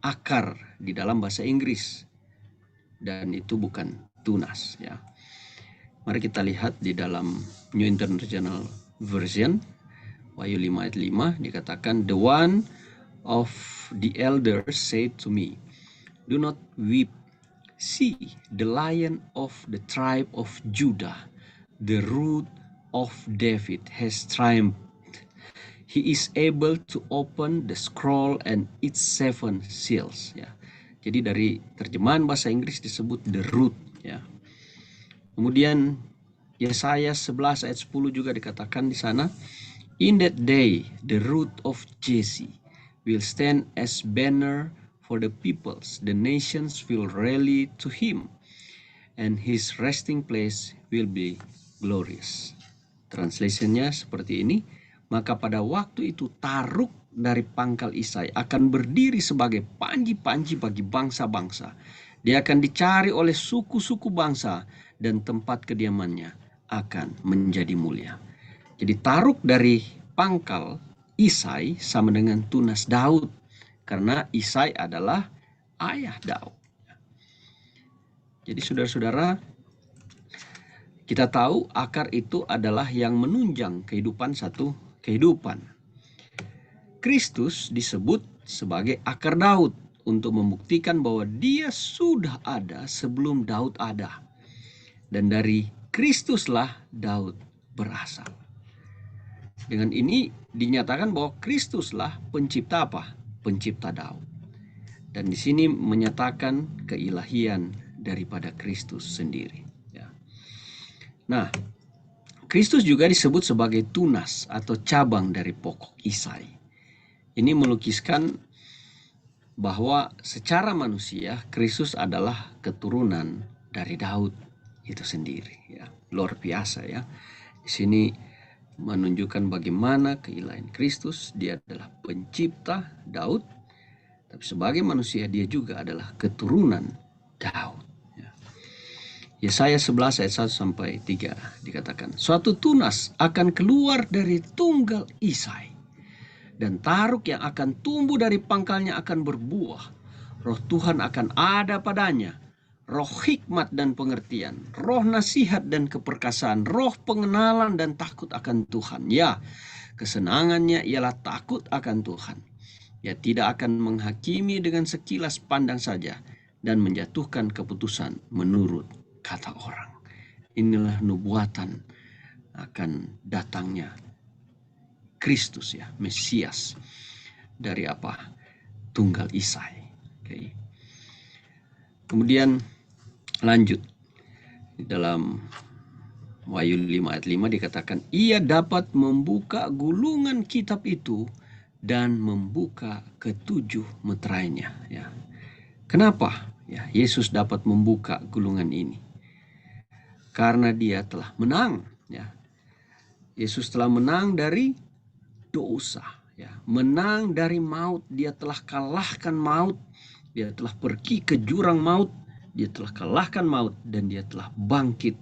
akar di dalam bahasa Inggris, dan itu bukan tunas, ya. Mari kita lihat di dalam New International Version, Wahyu 5 ayat 5 dikatakan, "The one of the elders said to me, do not weep. See, the Lion of the tribe of Judah, the Root of David, has triumphed. He is able to open the scroll and its 7 seals." Ya. Jadi dari terjemahan bahasa Inggris disebut the root, ya. Kemudian Yesaya 11 ayat 10 juga dikatakan di sana, "In that day the root of Jesse will stand as banner for the peoples. The nations will rally to him, and his resting place will be glorious." Translationnya seperti ini, "Maka pada waktu itu Taruk dari pangkal Isai akan berdiri sebagai panji-panji bagi bangsa-bangsa. Dia akan dicari oleh suku-suku bangsa, dan tempat kediamannya akan menjadi mulia." Jadi Taruk dari pangkal Isai sama dengan tunas Daud, karena Isai adalah ayah Daud. Jadi saudara-saudara, kita tahu akar itu adalah yang menunjang kehidupan satu kehidupan. Kristus disebut sebagai akar Daud untuk membuktikan bahwa dia sudah ada sebelum Daud ada. Dan dari Kristuslah Daud berasal. Dengan ini dinyatakan bahwa Kristuslah pencipta apa? Pencipta Daud. Dan di sini menyatakan keilahian daripada Kristus sendiri. Ya. Nah, Kristus juga disebut sebagai tunas atau cabang dari pokok Isai. Ini melukiskan bahwa secara manusia Kristus adalah keturunan dari Daud itu sendiri, ya. Luar biasa, ya. Di sini menunjukkan bagaimana keilahian Kristus. Dia adalah pencipta Daud, tapi sebagai manusia dia juga adalah keturunan Daud. Yesaya 11 ayat 1 sampai 3 dikatakan, "Suatu tunas akan keluar dari tunggal Isai, dan Taruk yang akan tumbuh dari pangkalnya akan berbuah. Roh Tuhan akan ada padanya, roh hikmat dan pengertian, roh nasihat dan keperkasaan, roh pengenalan dan takut akan Tuhan. Ya, kesenangannya ialah takut akan Tuhan. Ia tidak akan menghakimi dengan sekilas pandang saja, dan menjatuhkan keputusan menurut kata orang." Inilah nubuatan akan datangnya Kristus, ya, Mesias dari apa? Tunggal Isai. Okay. Kemudian lanjut di dalam Wahyu 5 ayat 5 dikatakan, "Ia dapat membuka gulungan kitab itu dan membuka ketujuh meterainya." Ya. Kenapa? Ya, Yesus dapat membuka gulungan ini. Karena dia telah menang, ya. Yesus telah menang dari dosa, ya. Menang dari maut. Dia telah kalahkan maut. Dia telah pergi ke jurang maut. Dia telah kalahkan maut, dan dia telah bangkit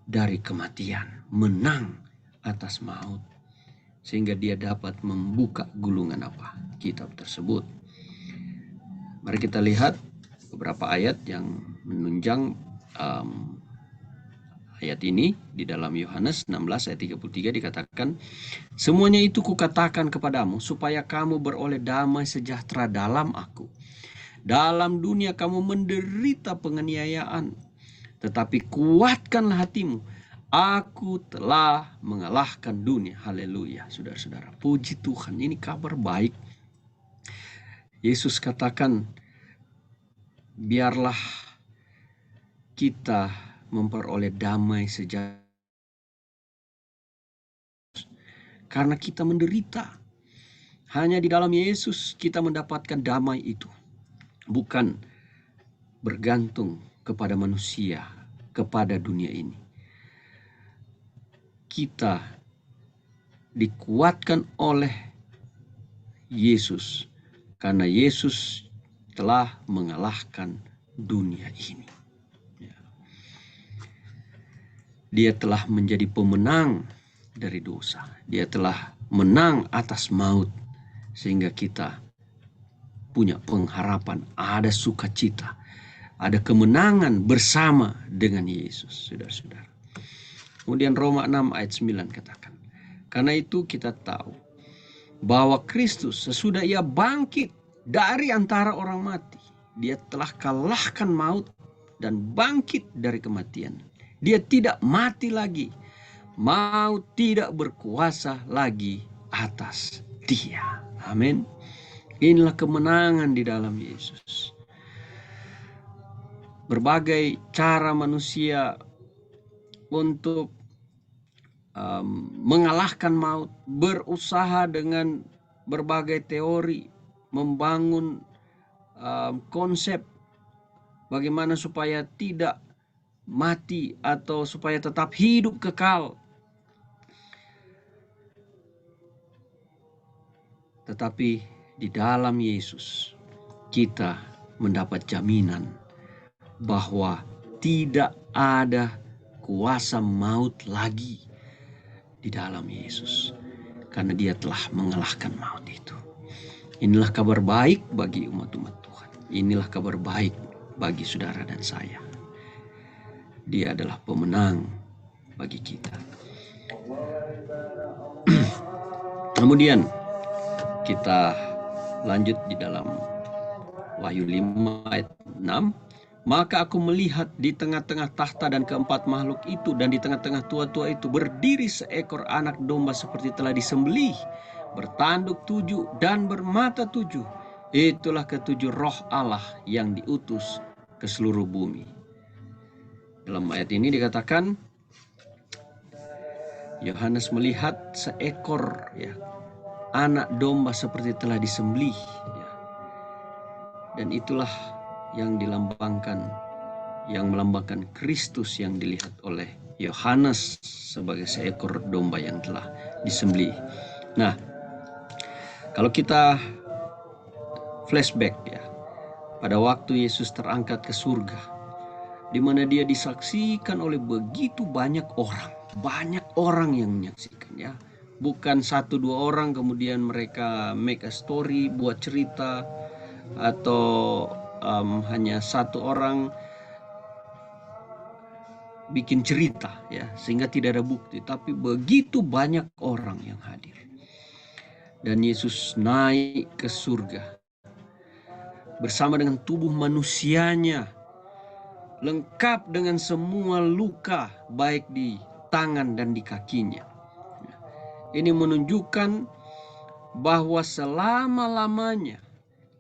dari kematian, menang atas maut, sehingga dia dapat membuka gulungan apa? Kitab tersebut. Mari kita lihat beberapa ayat yang menunjang ayat ini. Di dalam Yohanes 16 ayat 33 dikatakan, "Semuanya itu kukatakan kepadamu supaya kamu beroleh damai sejahtera dalam aku. Dalam dunia kamu menderita penganiayaan, tetapi kuatkanlah hatimu. Aku telah mengalahkan dunia." Haleluya, saudara-saudara. Puji Tuhan, ini kabar baik. Yesus katakan, biarlah kita memperoleh damai sejahtera karena kita menderita. Hanya di dalam Yesus kita mendapatkan damai itu. Bukan bergantung kepada manusia, kepada dunia ini. Kita dikuatkan oleh Yesus karena Yesus telah mengalahkan dunia ini. Dia telah menjadi pemenang dari dosa. Dia telah menang atas maut, sehingga kita punya pengharapan, ada sukacita, ada kemenangan bersama dengan Yesus, saudara-saudara. Kemudian Roma 6 ayat 9 katakan, karena itu kita tahu bahwa Kristus sesudah ia bangkit dari antara orang mati, dia telah kalahkan maut dan bangkit dari kematian. Dia tidak mati lagi. Maut tidak berkuasa lagi atas dia. Amin. Inilah kemenangan di dalam Yesus. Berbagai cara manusia untuk mengalahkan maut, berusaha dengan berbagai teori, membangun konsep bagaimana supaya tidak mati atau supaya tetap hidup kekal. Tetapi di dalam Yesus kita mendapat jaminan bahwa tidak ada kuasa maut lagi di dalam Yesus, karena dia telah mengalahkan maut itu. Inilah kabar baik bagi umat-umat Tuhan. Inilah kabar baik bagi saudara dan saya. Dia adalah pemenang bagi kita. Kemudian kita lanjut di dalam Wahyu 5 ayat 6. Maka aku melihat di tengah-tengah tahta dan keempat makhluk itu, dan di tengah-tengah tua-tua itu berdiri seekor anak domba seperti telah disembelih, bertanduk 7 dan bermata 7. Itulah ketujuh roh Allah yang diutus ke seluruh bumi. Dalam ayat ini dikatakan Yohanes melihat seekor anak domba seperti telah disembelih, dan itulah yang melambangkan Kristus yang dilihat oleh Yohanes sebagai seekor domba yang telah disembelih. Nah, kalau kita flashback pada waktu Yesus terangkat ke surga, di mana dia disaksikan oleh begitu banyak orang yang menyaksikan, bukan 1-2 orang kemudian mereka make a story, buat cerita, atau hanya 1 orang bikin cerita sehingga tidak ada bukti, tapi begitu banyak orang yang hadir. Dan Yesus naik ke surga bersama dengan tubuh manusianya, lengkap dengan semua luka baik di tangan dan di kakinya. Ini menunjukkan bahwa selama-lamanya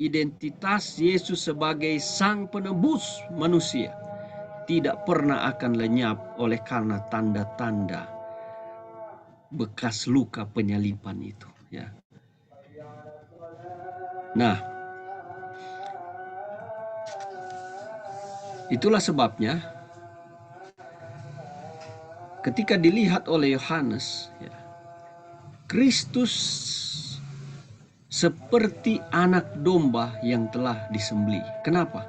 identitas Yesus sebagai Sang Penebus manusia tidak pernah akan lenyap oleh karena tanda-tanda bekas luka penyalipan itu. Nah, itulah sebabnya ketika dilihat oleh Yohanes, Kristus seperti anak domba yang telah disembelih. Kenapa?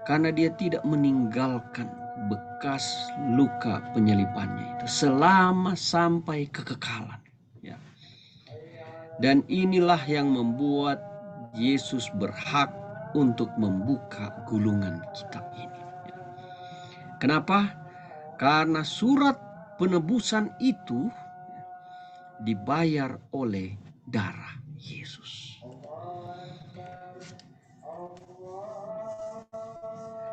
Karena dia tidak meninggalkan bekas luka penyalipannya itu selama sampai kekekalan. Dan inilah yang membuat Yesus berhak untuk membuka gulungan kitab ini. Kenapa? Karena surat penebusan itu dibayar oleh darah Yesus.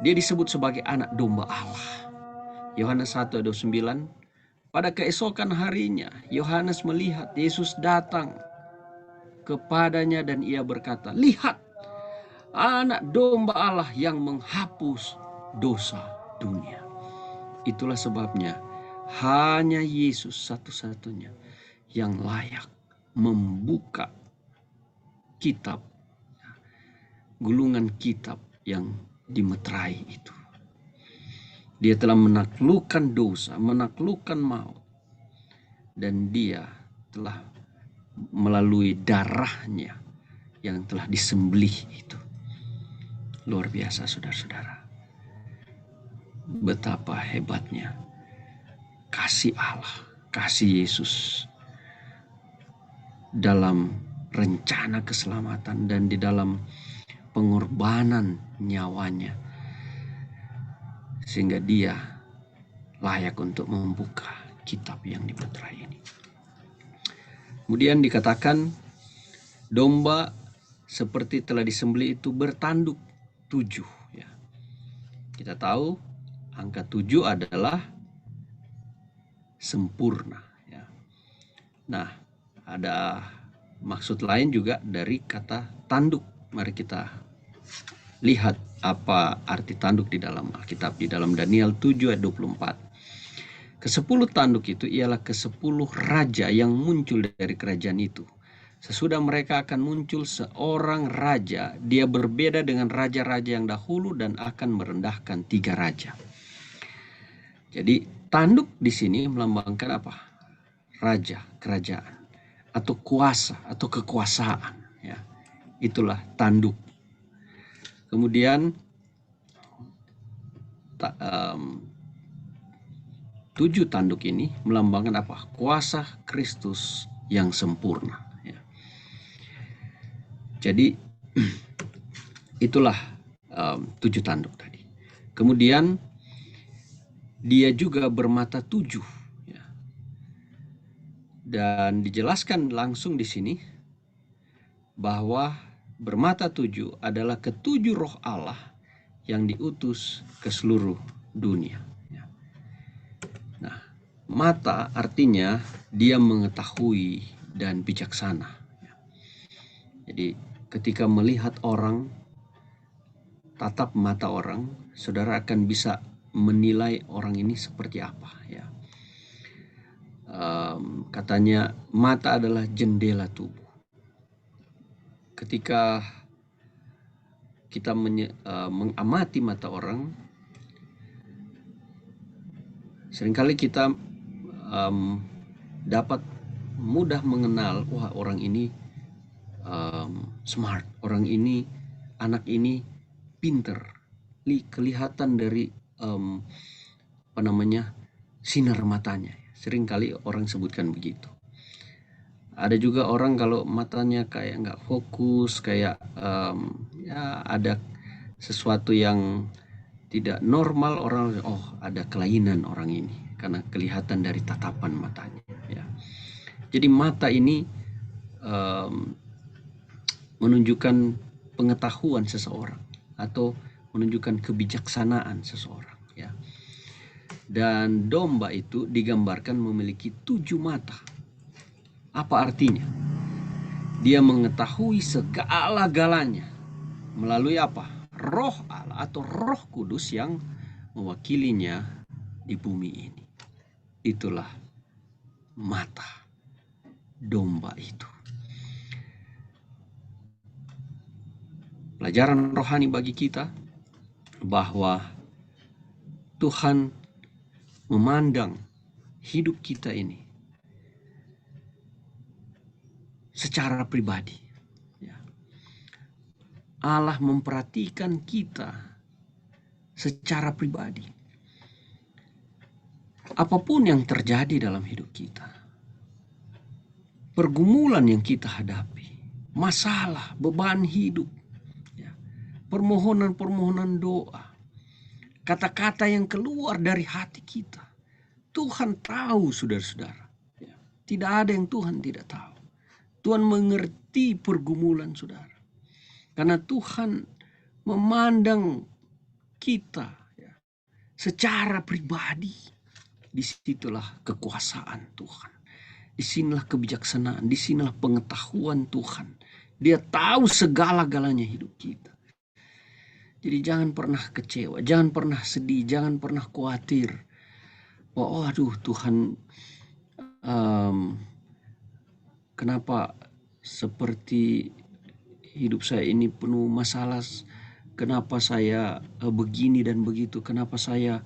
Dia disebut sebagai anak domba Allah. Yohanes 1:29. Pada keesokan harinya Yohanes melihat Yesus datang kepadanya dan ia berkata, "Lihat, anak domba Allah yang menghapus dosa dunia." Itulah sebabnya hanya Yesus satu-satunya yang layak membuka kitab, gulungan kitab yang dimeterai itu. Dia telah menaklukkan dosa, menaklukkan maut, dan dia telah melalui darahnya yang telah disembelih itu. Luar biasa, saudara-saudara. Betapa hebatnya kasih Allah, kasih Yesus dalam rencana keselamatan dan di dalam pengorbanan nyawanya, sehingga dia layak untuk membuka kitab yang dimeterai ini. Kemudian dikatakan domba seperti telah disembelih itu bertanduk 7. Ya. Kita tahu angka 7 adalah sempurna. Ya. Nah, ada maksud lain juga dari kata tanduk. Mari kita lihat apa arti tanduk di dalam Alkitab, di dalam Daniel 7 ayat 24. Ke-10 tanduk itu ialah ke-10 raja yang muncul dari kerajaan itu. Sesudah mereka akan muncul seorang raja, dia berbeda dengan raja-raja yang dahulu dan akan merendahkan 3 raja. Jadi tanduk di sini melambangkan apa? Raja, kerajaan, atau kuasa, atau kekuasaan. Ya, itulah tanduk. Kemudian 7 tanduk ini melambangkan apa? Kuasa Kristus yang sempurna. Ya. Jadi itulah 7 tanduk tadi. Kemudian dia juga bermata 7. Ya. Dan dijelaskan langsung di sini bahwa bermata 7 adalah ke-7 roh Allah yang diutus ke seluruh dunia. Mata artinya dia mengetahui dan bijaksana. Jadi ketika melihat orang, tatap mata orang, saudara akan bisa menilai orang ini seperti apa. Ya. Katanya mata adalah jendela tubuh. Ketika kita mengamati mata orang, seringkali kita dapat mudah mengenal, wah orang ini smart, orang ini, anak ini pinter, kelihatan dari sinar matanya. Seringkali orang sebutkan begitu. Ada juga orang kalau matanya kayak nggak fokus, kayak ya ada sesuatu yang tidak normal, orang ada kelainan orang ini karena kelihatan dari tatapan matanya. Ya. Jadi mata ini menunjukkan pengetahuan seseorang atau menunjukkan kebijaksanaan seseorang. Ya. Dan domba itu digambarkan memiliki 7 mata. Apa artinya? Dia mengetahui segala-galanya melalui apa? Roh Allah atau Roh Kudus yang mewakilinya di bumi ini. Itulah mata domba itu. Pelajaran rohani bagi kita bahwa Tuhan memandang hidup kita ini secara pribadi. Allah memperhatikan kita secara pribadi. Apapun yang terjadi dalam hidup kita, pergumulan yang kita hadapi, masalah, beban hidup, permohonan-permohonan doa, kata-kata yang keluar dari hati kita, Tuhan tahu, saudara-saudara. Tidak ada yang Tuhan tidak tahu. Tuhan mengerti pergumulan saudara. Karena Tuhan memandang kita secara pribadi. Disitulah kekuasaan Tuhan. Disinilah kebijaksanaan. Disinilah pengetahuan Tuhan. Dia tahu segala-galanya hidup kita. Jadi jangan pernah kecewa. Jangan pernah sedih. Jangan pernah khawatir. Oh aduh Tuhan, kenapa seperti hidup saya ini penuh masalah, kenapa saya begini dan begitu, kenapa saya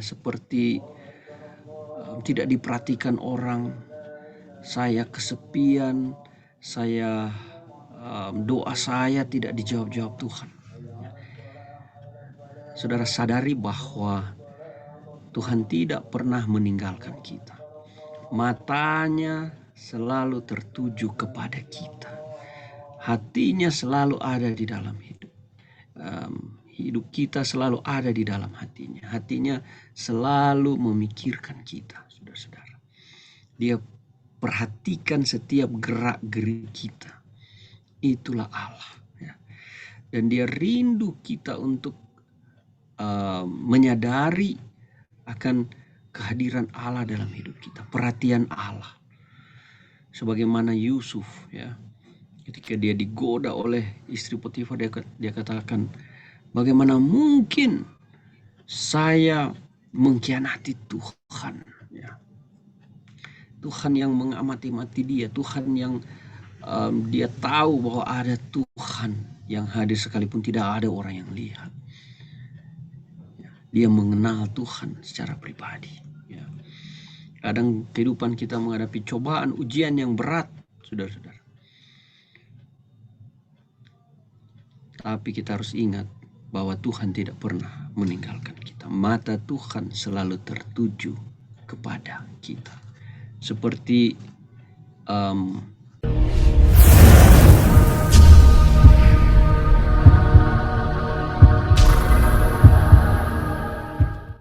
seperti tidak diperhatikan orang, saya kesepian, saya doa saya tidak dijawab-jawab Tuhan. Saudara sadari bahwa Tuhan tidak pernah meninggalkan kita. Matanya selalu tertuju kepada kita. hatinya selalu ada di dalam hidup. Hidup kita selalu ada di dalam hatinya. Hatinya selalu memikirkan kita, saudara-saudara. Dia perhatikan setiap gerak-gerik kita. Itulah Allah. Ya. Dan dia rindu kita untuk menyadari akan kehadiran Allah dalam hidup kita. Perhatian Allah. Sebagaimana Yusuf, ya, ketika dia digoda oleh istri Potifar, dia katakan, bagaimana mungkin saya mengkhianati Tuhan, ya. Tuhan yang mengamati-mati dia, Tuhan yang dia tahu bahwa ada Tuhan yang hadir sekalipun tidak ada orang yang lihat. Dia mengenal Tuhan secara pribadi. Ya. Kadang kehidupan kita menghadapi cobaan, ujian yang berat, saudara-saudara. Tapi kita harus ingat bahwa Tuhan tidak pernah meninggalkan kita. Mata Tuhan selalu tertuju kepada kita. Seperti